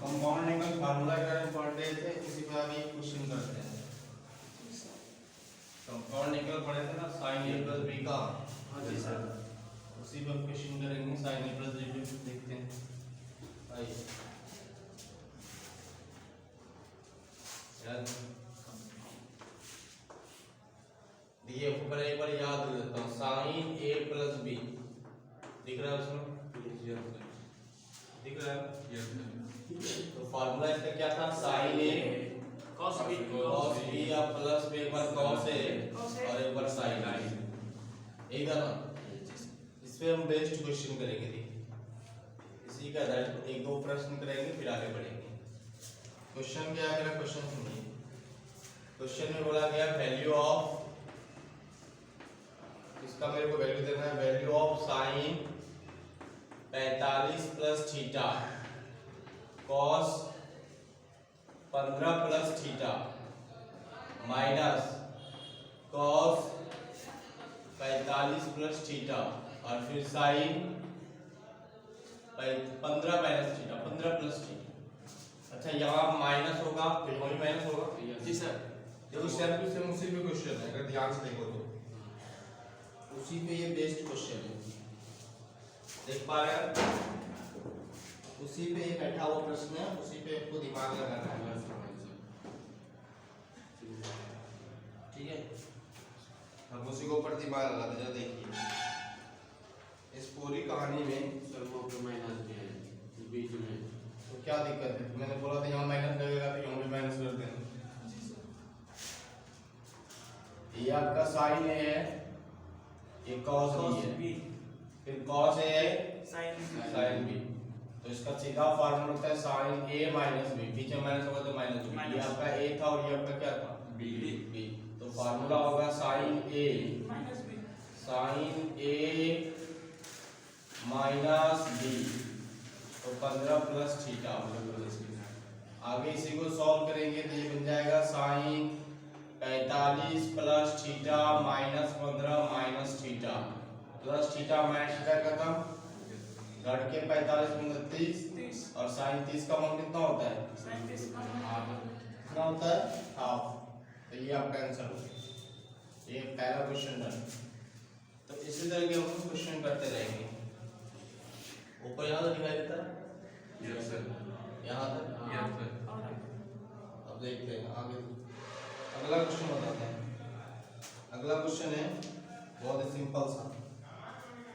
Compound angle formula पढ़ रहे थे, उसी पे अभी क्वेश्चन करते हैं। कंपाउंड एंगल पढ़े थे ना sin a plus b का। हाँ जी सर। उसी पे क्वेश्चन करेंगे sin a plus b। देखते हैं आइए यार दिए ऊपर एक बार याद कर देता हूँ। sin a plus b दिख रहा है उसमें? दिख रहा है? तो फार्मूला इसका क्या था? sin a cos b या प्लस में एक बार cos a और एक बार sin a। यही था ना? इस पे हम बेस्ट क्वेश्चन करेंगे। इसी का आधार एक दो प्रश्न करेंगे फिर आगे बढ़ेंगे। क्वेश्चन क्या है? क्वेश्चन सुनिए। क्वेश्चन में बोला गया वैल्यू ऑफ, इसका मेरे को वैल्यू देना है, value of sin 45 plus theta cos 15 plus theta minus cos 45 plus theta और फिर sin 15 minus theta 15 plus theta. अच्छा यहाँ माइनस होगा फिर वही माइनस होगा। जी सर। देखो सेम टू सेम उसी पे क्वेश्चन है, अगर ध्यान से देखो तो उसी पे ये बेस्ट क्वेश्चन है। देख पा रहे हैं? उसी पे ये बैठा हुआ प्रश्न है, उसी पे आपको दिमाग लगाना है। ठीक है, हम उसी के ऊपर दिमाग लगाते हैं। देखिए इस पूरी कहानी में सर वो पे माइनस भी है बीच में, तो क्या दिक्कत है? मैंने बोला था यहाँ माइनस लगेगा तो यहाँ भी माइनस कर देना। ये आपका साइन ए है, ये cos b है, फिर cos a है, sin b। तो इसका सीधा फार्मूला होता है sin a माइनस b। पीछे माइनस होगा तो माइनस b। ये आपका a था और ये आपका क्या था? b। तो फार्मूला होगा sin a माइनस b तो 15 प्लस थीटा। आगे इसी को सॉल्व करेंगे तो ये बन जाएगा sin 45 plus theta minus 15 minus theta plus theta minus theta का कम घट के 45 में 30 और sin 30 का मान कितना होता है? कितना होता है? हाफ। तो ये आपका आंसर हो गया। ये पहला क्वेश्चन डन। तो इसी तरह के हम क्वेश्चन करते रहेंगे। ऊपर यहाँ तक दिखाई देता है? Yes sir. यहाँ तक? Yes sir. अब देखते हैं आगे। अगला क्वेश्चन बताते हैं। अगला क्वेश्चन है बहुत ही सिंपल सा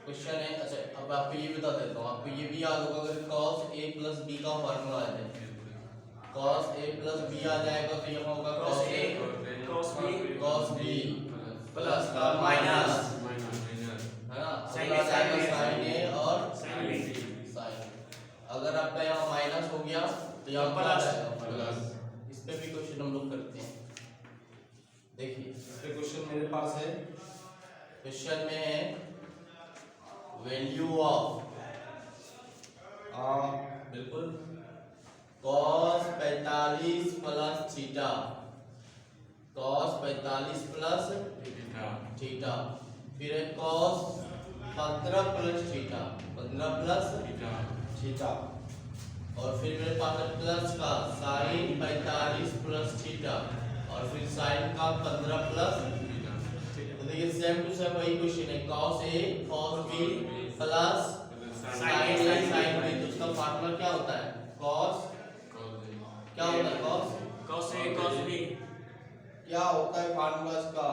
क्वेश्चन है। अच्छा अब आपको ये बता देता हूँ, आपको ये भी याद होगा अगर cos a प्लस b का फार्मूला आ जाए, cos a प्लस b आ जाएगा तो यहाँ होगा cos a cos b plus का माइनस है ना, sin a और sin sin। अगर आपका यहाँ माइनस हो गया तो यहाँ प्लस। इस पे भी क्वेश्चन हम लोग करते हैं। देखिए इस पे क्वेश्चन मेरे पास है। क्वेश्चन में है वैल्यू ऑफ बिल्कुल cos 45 plus theta cos 45 plus theta फिर है cos 15 plus theta 15 plus theta और फिर मेरे पास है प्लस का sin 45 प्लस थीटा और फिर sin का 15 प्लस। तो देखिए सेम टू सेम वही क्वेश्चन है, cos a cos b plus sin a sin b। तो उसका फार्मूला क्या होता है? होता है फार्मूला इसका?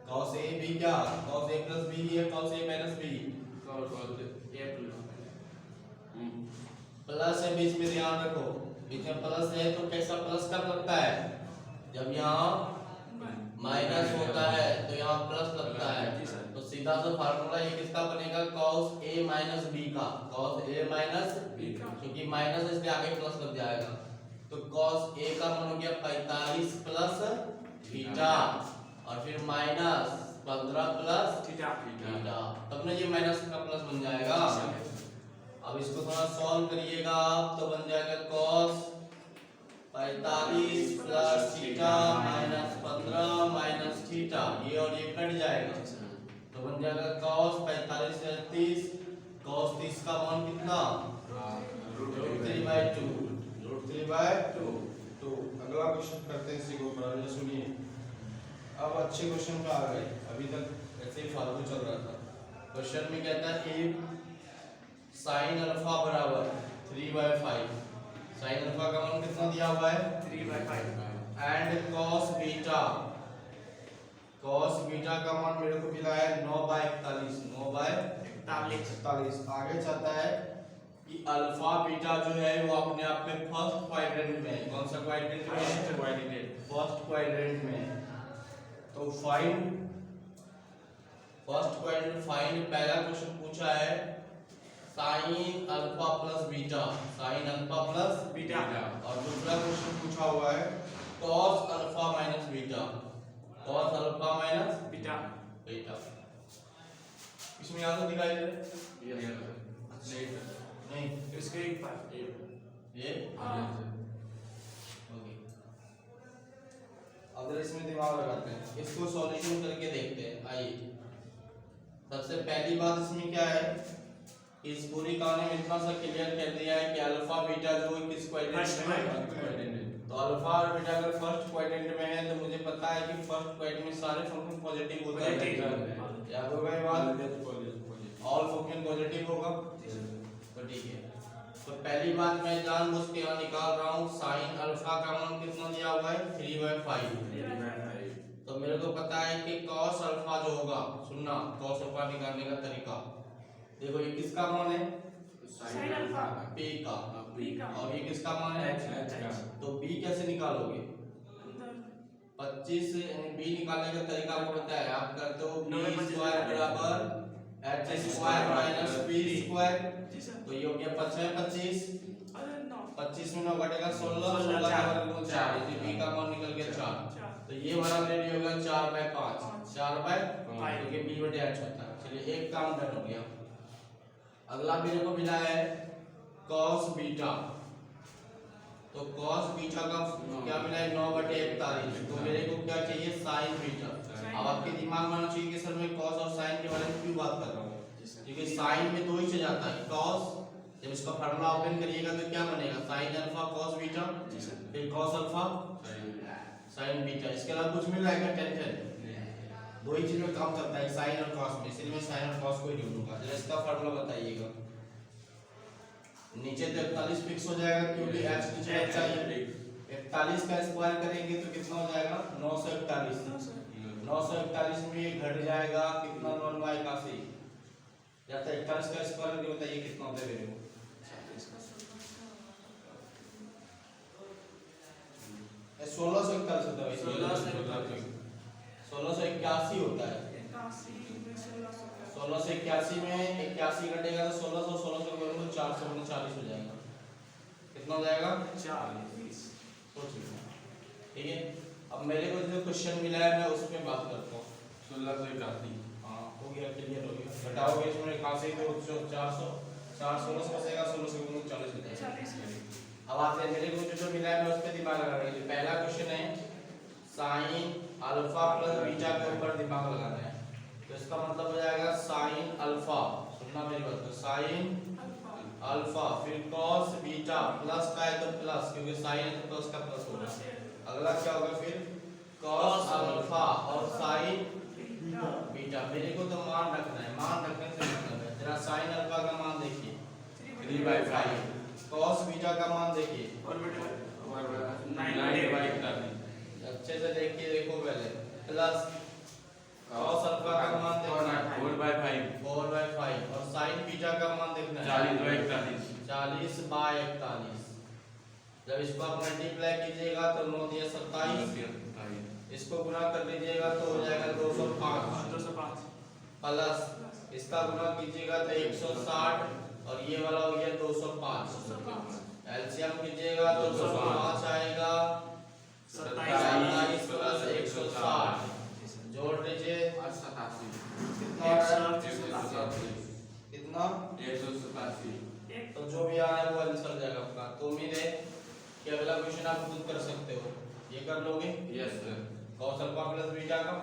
cos a b क्या cos a plus b है cos a minus b plus है बीच में, ध्यान रखो बीच में प्लस है तो कैसा प्लस कब लगता है? जब यहाँ माइनस होता है तो यहाँ प्लस लगता है। तो सीधा सा फार्मूला ये किसका बनेगा? cos a minus b का, cos a minus b का, क्योंकि माइनस इसके आगे प्लस लग जाएगा। तो cos a का मान हो गया 45 प्लस थीटा और फिर माइनस 15 प्लस थीटा, तब ना ये माइनस का प्लस बन जाएगा। अब इसको थोड़ा सॉल्व करिएगा तो बन जाएगा cos 45 plus theta minus 15 minus theta, ये और ये कट जाएगा तो बन जाएगा cos 45 से 30, cos 30 का मान कितना? √3/2। तो अगला क्वेश्चन करते हैं इसी के ऊपर, सुनिए। अब अच्छे क्वेश्चन पे आ गए, अभी तक ऐसे ही फालतू चल रहा था। क्वेश्चन में कहता है sin अल्फा बराबर 3/5, sin अल्फा का मान कितना दिया हुआ है? 3/5 एंड cos बीटा का मान मेरे को मिला है 9/41, 9/41। आगे चलता है कि अल्फा बीटा जो है वो अपने आप में फर्स्ट क्वाड्रेंट में है। कौन सा क्वाड्रेंट में है? फर्स्ट क्वाड्रेंट में। तो फर्स्ट क्वाड्रेंट फाइंड, पहला क्वेश्चन पूछा है sin alpha plus beta, sin alpha plus beta, और दूसरा क्वेश्चन पूछा हुआ है cos alpha minus beta, cos alpha minus beta. इसमें यहाँ तो दिखाई दे रहा है? नहीं, इसके एक पार्ट ये ओके। अगर इसमें दिमाग लगाते हैं, इसको सॉल्यूशन करके देखते हैं। आइए, सबसे पहली बात इसमें क्या है, इस पूरी कहानी में इतना सा क्लियर कर दिया है कि अल्फा बीटा जो किस क्वाड्रेंट में है। तो अल्फा और बीटा अगर फर्स्ट क्वाड्रेंट में है तो मुझे पता है कि फर्स्ट क्वाड्रेंट में सारे फंक्शन पॉजिटिव होते हैं। याद होगा ये बात? ऑल फंक्शन पॉजिटिव होगा। तो ठीक है, तो पहली बात मैं जानबूझ के यहाँ निकाल रहा हूँ sin अल्फा का मान कितना दिया हुआ है? 3/5। तो मेरे को पता है कि cos अल्फा जो होगा, सुनना, cos अल्फा निकालने का तरीका देखो, ये किसका मान है? sin अल्फा p का, और ये किसका मान है? h का। तो b कैसे निकालोगे? 25 यानी b निकालने का तरीका आपको पता है, आप करते हो b स्क्वायर बराबर h square minus p square. तो ये हो गया 25 में 9 घटेगा 16, 16 का वर्गमूल 4, इसे b का मान निकल गया 4। तो ये हमारा रेडी होगा 4/5, 4/5 क्योंकि b/h होता है। चलिए एक काम डन हो गया। अगला मेरे को मिला है cos बीटा, तो cos बीटा का क्या मिला है? 9/41। तो मेरे को क्या चाहिए? sin beta. अब आपके दिमाग में आना चाहिए कि सर मैं cos और sin के बारे में क्यों बात कर रहा हूँ, क्योंकि sin में दो ही चीज आता है। cos, जब इसका फार्मूला ओपन करिएगा तो क्या बनेगा? sin अल्फा cos बीटा, फिर cos अल्फा sin बीटा। इसके अलावा कुछ मिल रहा है क्या? टेंशन, दो ही चीज में काम करता है, sin और cos में, इसलिए मैं sin और cos को ही ढूंढूंगा। जरा इसका फार्मूला बताइएगा। नीचे तो 41 फिक्स हो जाएगा क्योंकि h नीचे चाहिए। 41 का स्क्वायर करेंगे तो कितना हो जाएगा? 941। 941 में ये घट जाएगा कितना? 9/81। या तो 41 का स्क्वायर करके बताइए कितना होता है मेरे को? 1641 होता है। 1681 होता है। 1681 में 81 घटेगा तो 1600, 1600 का वर्गमूल 439 हो जाएगा। कितना हो जाएगा? 40। ठीक है, अब मेरे को जो क्वेश्चन मिला है मैं उसमें बात करता हूँ। 1681। हाँ, हो गया, क्लियर हो गया। घटाओगे इसमें 81 तो 400, 4 16 से बचेगा, 16 से गुणा 40 हो जाएगा। अब आते हैं, मेरे को जो मिला है मैं उस पे दिमाग लगा रही हूँ। पहला क्वेश्चन है sin अल्फा प्लस बीटा के ऊपर दिमाग लगाना है। तो इसका मतलब हो जाएगा sin अल्फा, सुनना मेरी बात, तो sin अल्फा फिर cos बीटा, प्लस का है तो प्लस, क्योंकि sin है तो प्लस का प्लस होगा। अगला क्या होगा फिर? cos अल्फा और sin बीटा। मेरे को तो मान रखना है, मान रखने से मतलब है। जरा sin अल्फा का मान देखिए 3/5, cos बीटा का मान देखिए 9/41। अच्छे से देखिए, देखो पहले प्लस cos अल्फा का मान देखना है 4/5 4/5 और sin बीटा का मान देखना है 40/41 40/41। जब इसको आप मल्टीप्लाई कीजिएगा तो 9 दिया 27, इसको गुना कर लीजिएगा तो हो जाएगा 205 प्लस इसका गुना कीजिएगा तो 160 और ये वाला हो गया 205। एलसीएम कीजिएगा तो 205 आएगा 27 प्लस 160 जोड़ लीजिए 87 कितना आ रहा है? कितना? 187 तो जो भी आ रहा है वो आंसर जाएगा आपका। तो उम्मीद है कि अगला क्वेश्चन आप खुद कर सकते हो। ये कर लोगे? Yes sir cos alpha plus beta का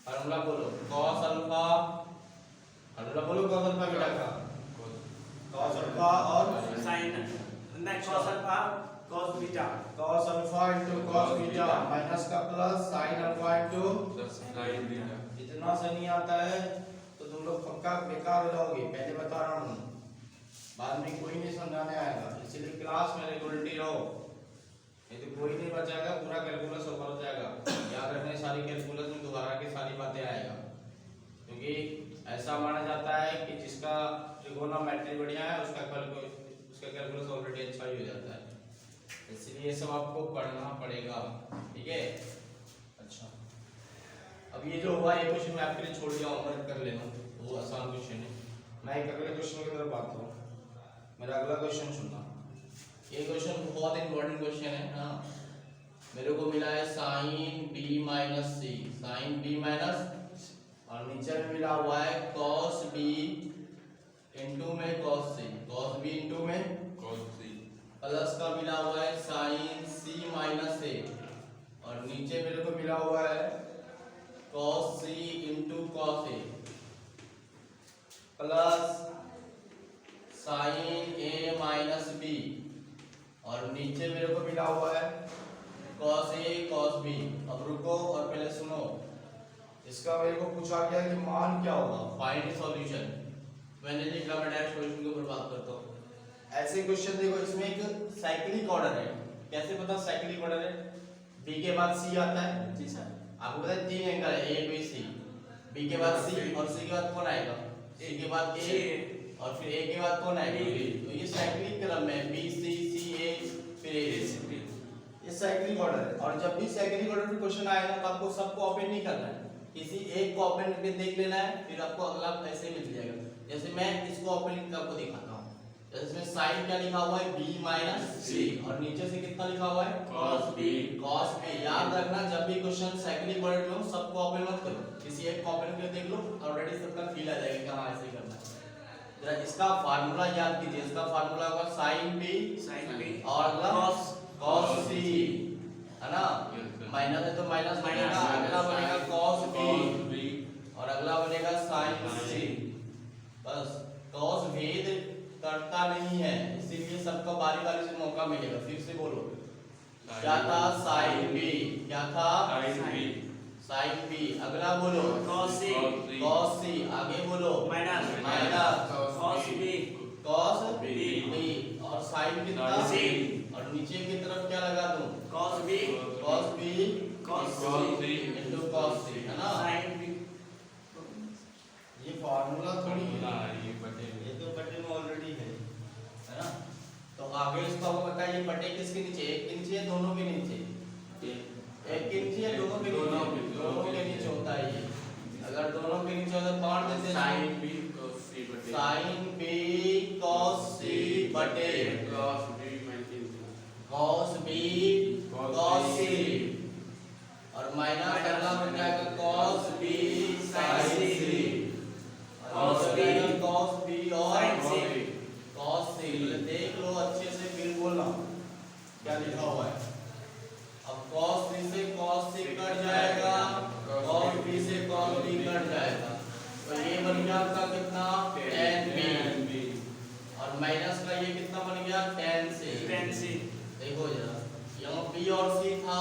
फार्मूला बोलो। cos अल्फा फार्मूला बोलो cos अल्फा बीटा का। cos अल्फा और cos alpha cos beta cos alpha into cos beta minus का plus sin alpha into sin beta. इतना से नहीं आता है तो तुम लोग पक्का बेकार हो जाओगे, पहले बता रहा हूँ, बाद में कोई नहीं समझाने आएगा। इसलिए क्लास में रेगुलरिटी रहो, नहीं तो कोई नहीं बचाएगा, पूरा कैलकुलस ऊपर हो जाएगा। याद रखने सारी कैलकुलस में दोबारा की सारी बातें आएगा, क्योंकि ऐसा माना जाता है कि जिसका ट्रिगोनोमेट्री बढ़िया है उसका कैलकुलस ऑलरेडी अच्छा ही हो जाता है। इसलिए ये सब आपको पढ़ना पड़ेगा, ठीक है। अच्छा, अब ये जो हुआ ये क्वेश्चन मैं आपके लिए छोड़ दिया, होमवर्क कर लेना, वो आसान क्वेश्चन है। मैं एक अगले क्वेश्चन की तरफ बात करूँ, मेरा अगला क्वेश्चन सुनना। ये क्वेश्चन बहुत इंपॉर्टेंट क्वेश्चन है ना। मेरे को मिला है साइन बी माइनस सी, साइन बी माइनस और नीचे में मिला हुआ है cos b इंटू में cos c, cos b into में cos c प्लस का मिला हुआ है साइन c माइनस a और नीचे मेरे को मिला हुआ है cos c into cos a plus sign a minus b और नीचे मेरे को मिला हुआ है cos a cos b। अब रुको और पहले सुनो, इसका मेरे को पूछा गया कि मान क्या होगा, फाइंड सॉल्यूशन। मैंने लिखा, मैं डायरेक्ट सॉल्यूशन के ऊपर बात करता हूँ। ऐसे क्वेश्चन देखो, इसमें एक साइक्लिक ऑर्डर है। कैसे पता साइक्लिक ऑर्डर है? b के बाद c आता है जी सर। आपको पता है 3 एंगल है a b c, b के बाद c और c के बाद कौन आएगा? c के बाद a और फिर a के बाद कौन आएगा? तो ये साइक्लिक क्रम है, b c c a फिर a, ये साइक्लिक ऑर्डर है। और जब भी साइक्लिक ऑर्डर में क्वेश्चन आएगा तो आपको सबको ओपन नहीं करना है, किसी एक को ओपन करके देख लेना है, फिर आपको अगला ऐसे मिल जाएगा। जैसे मैं इसको ओपन करके आपको दिखाता हूँ, जैसे इसमें साइन क्या लिखा हुआ है b माइनस c और नीचे से कितना लिखा हुआ है cos b। cos b। याद रखना, जब भी क्वेश्चन साइक्लिक ऑर्डर में हो सबको ओपन मत करो, किसी एक को ओपन करके देख लो, ऑलरेडी सबका फील आ जाएगा कि हाँ ऐसे ही करना है। जरा इसका फार्मूला याद कीजिए, इसका फार्मूला होगा sin b और अगला cos c, है ना। माइनस है तो माइनस बनेगा, अगला बनेगा cos b और अगला बनेगा sin c। बस cos भेद करता नहीं है, इसीलिए सबको बारी बारी से मौका मिलेगा। फिर से बोलो, क्या था? sin b, क्या था? sin b। अगला बोलो cos c, आगे बोलो minus cos b cos b और sin कितना? c और नीचे की तरफ क्या लगा दूं? cos b cos b cos c into cos c, है ना। sin b। ये फार्मूला थोड़ी है, ये बटे ये तो बटे में ऑलरेडी है ना। तो आगे इसको आपको पता है ये बटे किसके नीचे, एक के नीचे या दोनों के नीचे? एक के नीचे या दोनों के नीचे? दोनों के नीचे होता है ये। अगर दोनों के नीचे होता तो बांट देते हैं sin b cos c बटे sin b cos c बटे cos b minus cos b cos c और माइनस करना बन जाएगा cos b sin c cos b cos b और sin c cos c। देख लो अच्छे से, फिर बोलना क्या लिखा हुआ है। अब cos b से cos c कट जाएगा, cos b से cos b कट जाएगा, तो ये बन गया आपका कितना? tan b और माइनस का ये कितना बन गया? tan c। देखो जरा, यहाँ b और c था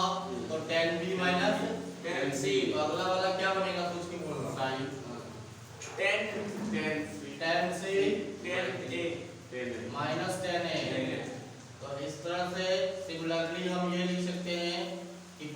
तो tan b minus tan c, तो अगला वाला क्या बनेगा? सोच के बोलना। sin tan c minus tan a। तो इस तरह से सिमिलरली हम ये लिख सकते हैं कि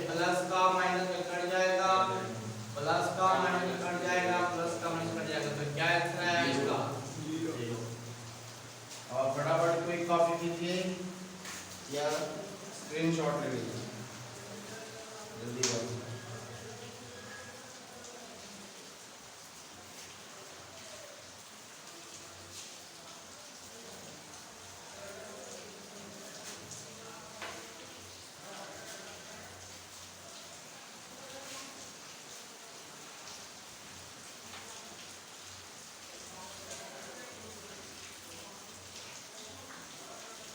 प्लस का माइनस में कट जाएगा, प्लस का माइनस में कट जाएगा, प्लस का माइनस कट जाएगा, तो क्या आंसर है इसका? और फटाफट कोई कॉपी कीजिए या स्क्रीनशॉट ले लीजिए।